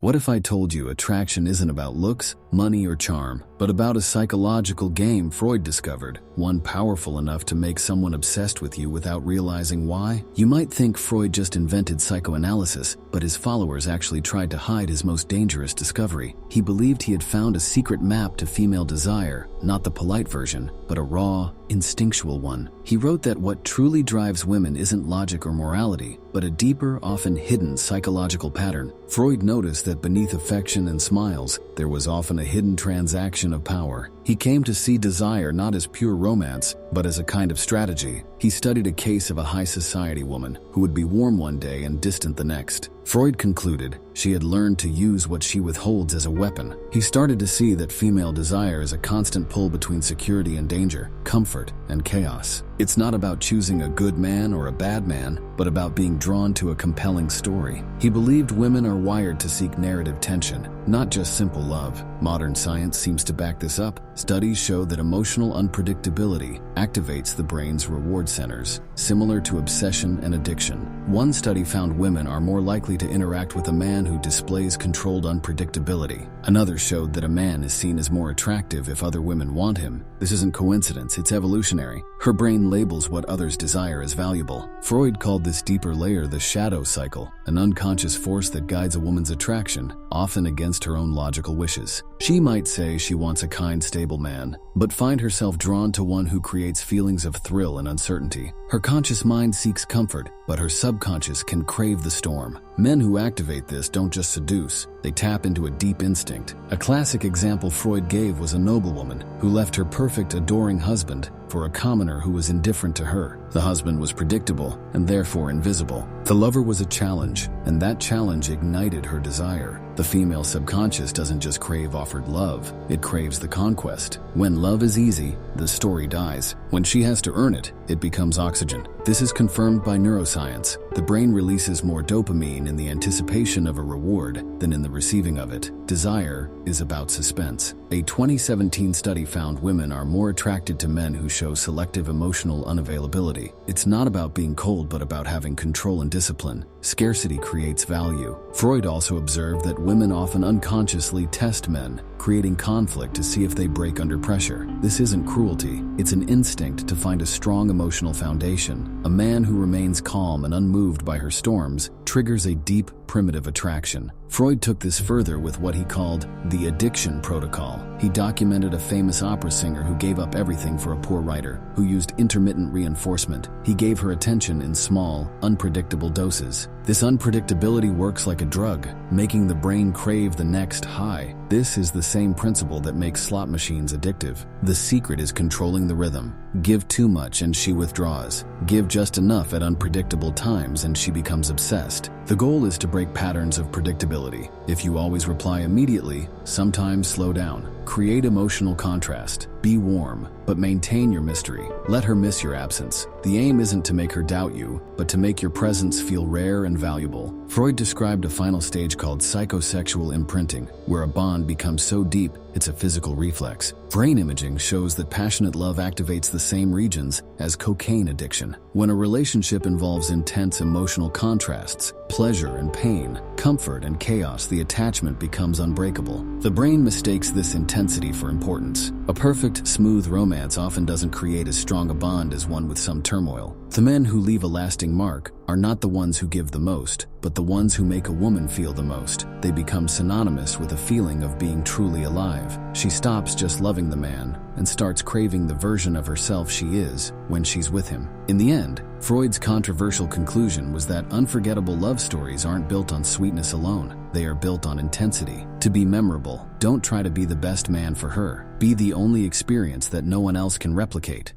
What if I told you attraction isn't about looks, money, or charm, but about a psychological game Freud discovered, one powerful enough to make someone obsessed with you without realizing why? You might think Freud just invented psychoanalysis, but his followers actually tried to hide his most dangerous discovery. He believed he had found a secret map to female desire, not the polite version, but a raw, instinctual one. He wrote that what truly drives women isn't logic or morality, but a deeper, often hidden psychological pattern. Freud noticed that beneath affection and smiles, there was often a hidden transaction of power. He came to see desire not as pure romance, but as a kind of strategy. He studied a case of a high society woman who would be warm one day and distant the next. Freud concluded she had learned to use what she withholds as a weapon. He started to see that female desire is a constant pull between security and danger, comfort and chaos. It's not about choosing a good man or a bad man, but about being drawn to a compelling story. He believed women are wired to seek narrative tension, not just simple love. Modern science seems to back this up. Studies show that emotional unpredictability activates the brain's reward centers, similar to obsession and addiction. One study found women are more likely to interact with a man who displays controlled unpredictability. Another showed that a man is seen as more attractive if other women want him. This isn't coincidence, it's evolutionary. Her brain labels what others desire as valuable. Freud called this deeper layer the shadow cycle, an unconscious force that guides a woman's attraction, often against her own logical wishes. She might say she wants a kind, stable man, but find herself drawn to one who creates feelings of thrill and uncertainty. Her conscious mind seeks comfort, but her subconscious can crave the storm. Men who activate this don't just seduce, they tap into a deep instinct. A classic example Freud gave was a noblewoman who left her perfect, adoring husband for a commoner who was indifferent to her. The husband was predictable and therefore invisible. The lover was a challenge, and that challenge ignited her desire. The female subconscious doesn't just crave offered love, it craves the conquest. When love is easy, the story dies. When she has to earn it, it becomes oxygen. This is confirmed by neuroscience. The brain releases more dopamine in the anticipation of a reward than in the receiving of it. Desire is about suspense. A 2017 study found women are more attracted to men who show selective emotional unavailability. It's not about being cold, but about having control and discipline. Scarcity creates value. Freud also observed that women often unconsciously test men, creating conflict to see if they break under pressure. This isn't cruelty, it's an instinct to find a strong emotional foundation. A man who remains calm and unmoved by her storms triggers a deep, primitive attraction. Freud took this further with what he called the addiction protocol. He documented a famous opera singer who gave up everything for a poor writer, who used intermittent reinforcement. He gave her attention in small, unpredictable doses. This unpredictability works like a drug, making the brain crave the next high. This is the same principle that makes slot machines addictive. The secret is controlling the rhythm. Give too much and she withdraws. Give just enough at unpredictable times and she becomes obsessed. The goal is to break patterns of predictability. If you always reply immediately, sometimes slow down. Create emotional contrast. Be warm, but maintain your mystery. Let her miss your absence. The aim isn't to make her doubt you, but to make your presence feel rare and valuable. Freud described a final stage called psychosexual imprinting, where a bond becomes so deep it's a physical reflex. Brain imaging shows that passionate love activates the same regions as cocaine addiction. When a relationship involves intense emotional contrasts, pleasure and pain, comfort and chaos, the attachment becomes unbreakable. The brain mistakes this intensity for importance. A perfect, smooth romance often doesn't create as strong a bond as one with some turmoil. The men who leave a lasting mark are not the ones who give the most, but the ones who make a woman feel the most. They become synonymous with a feeling of being truly alive. She stops just loving the man and starts craving the version of herself she is when she's with him. In the end, Freud's controversial conclusion was that unforgettable love stories aren't built on sweetness alone. They are built on intensity. To be memorable, don't try to be the best man for her. Be the only experience that no one else can replicate.